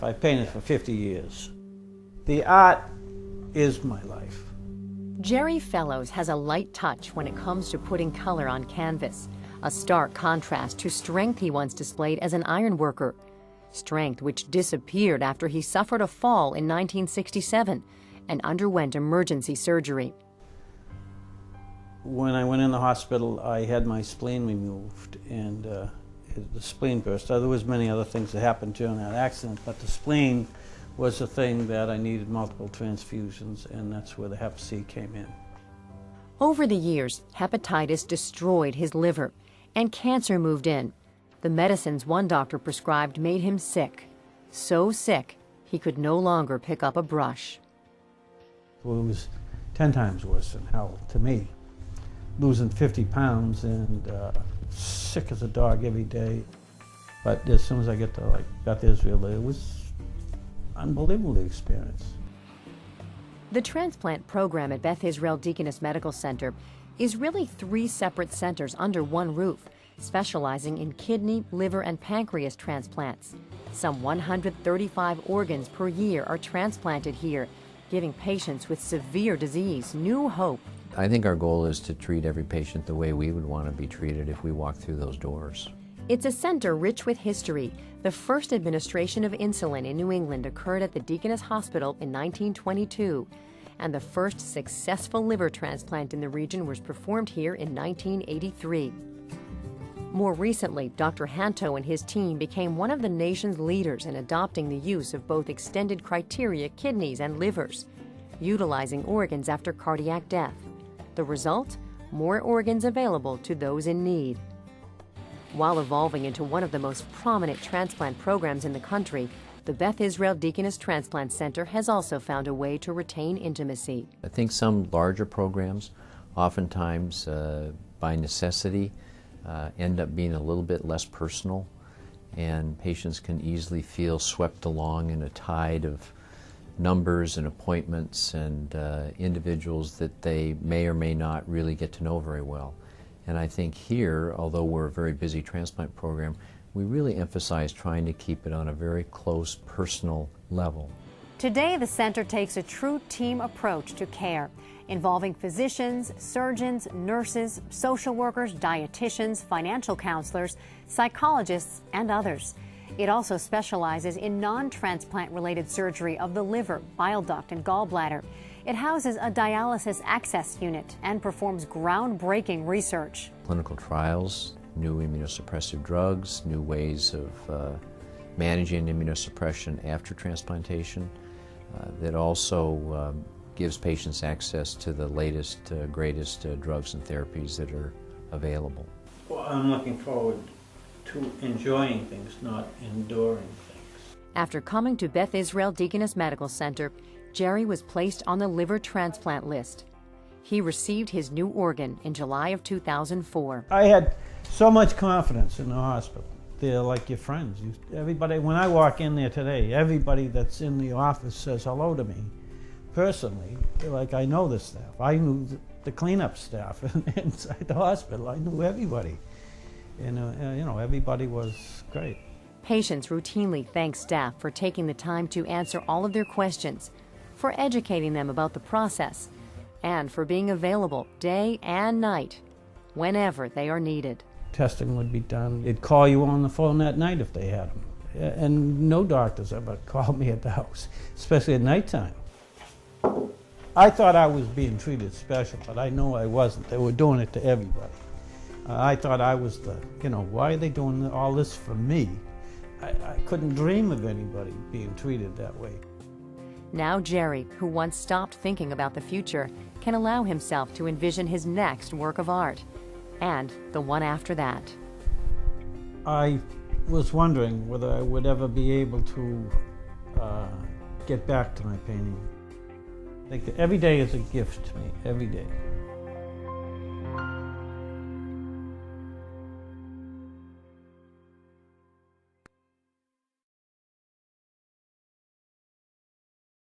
life. I painted for 50 years. The art is my life. Gerry Fellows has a light touch when it comes to putting color on canvas, a stark contrast to strength he once displayed as an ironworker, strength which disappeared after he suffered a fall in 1967 and underwent emergency surgery. When I went in the hospital, I had my spleen removed, and the spleen burst. There was many other things that happened during that accident, but the spleen was the thing that I needed multiple transfusions, and that's where the Hep C came in. Over the years, hepatitis destroyed his liver, and cancer moved in. The medicines one doctor prescribed made him sick. So sick, he could no longer pick up a brush. Well, it was 10 times worse than hell to me. Losing 50 pounds and sick as a dog every day. But as soon as I get to Beth Israel, it was unbelievable experience. The transplant program at Beth Israel Deaconess Medical Center is really 3 separate centers under one roof, specializing in kidney, liver, and pancreas transplants. Some 135 organs per year are transplanted here, giving patients with severe disease new hope. I think our goal is to treat every patient the way we would want to be treated if we walked through those doors. It's a center rich with history. The first administration of insulin in New England occurred at the Deaconess Hospital in 1922, and the first successful liver transplant in the region was performed here in 1983. More recently, Dr. Hanto and his team became one of the nation's leaders in adopting the use of both extended criteria kidneys and livers, utilizing organs after cardiac death. The result? More organs available to those in need. While evolving into one of the most prominent transplant programs in the country, the Beth Israel Deaconess Transplant Center has also found a way to retain intimacy. I think some larger programs, oftentimes by necessity, end up being a little bit less personal, and patients can easily feel swept along in a tide of numbers and appointments and individuals that they may or may not really get to know very well. And I think here, although we're a very busy transplant program, we really emphasize trying to keep it on a very close, personal level. Today, the center takes a true team approach to care, involving physicians, surgeons, nurses, social workers, dietitians, financial counselors, psychologists, and others. It also specializes in non-transplant related surgery of the liver, bile duct, and gallbladder. It houses a dialysis access unit and performs groundbreaking research. Clinical trials, new immunosuppressive drugs, new ways of managing immunosuppression after transplantation, that also gives patients access to the latest, greatest drugs and therapies that are available. Well, I'm looking forward to enjoying things, not enduring things. After coming to Beth Israel Deaconess Medical Center, Gerry was placed on the liver transplant list. He received his new organ in July of 2004. I had so much confidence in the hospital. They're like your friends. Everybody, when I walk in there today, everybody that's in the office says hello to me personally. Like, I know the staff. I knew the cleanup staff inside the hospital. I knew everybody. And, everybody was great. Patients routinely thank staff for taking the time to answer all of their questions, for educating them about the process, and for being available day and night, whenever they are needed. Testing would be done. They'd call you on the phone at night if they had them. And no doctors ever called me at the house, especially at nighttime. I thought I was being treated special, but I know I wasn't. They were doing it to everybody. I thought I was why are they doing all this for me? I couldn't dream of anybody being treated that way. Now Gerry, who once stopped thinking about the future, can allow himself to envision his next work of art, and the one after that. I was wondering whether I would ever be able to get back to my painting. Like, every day is a gift to me, every day.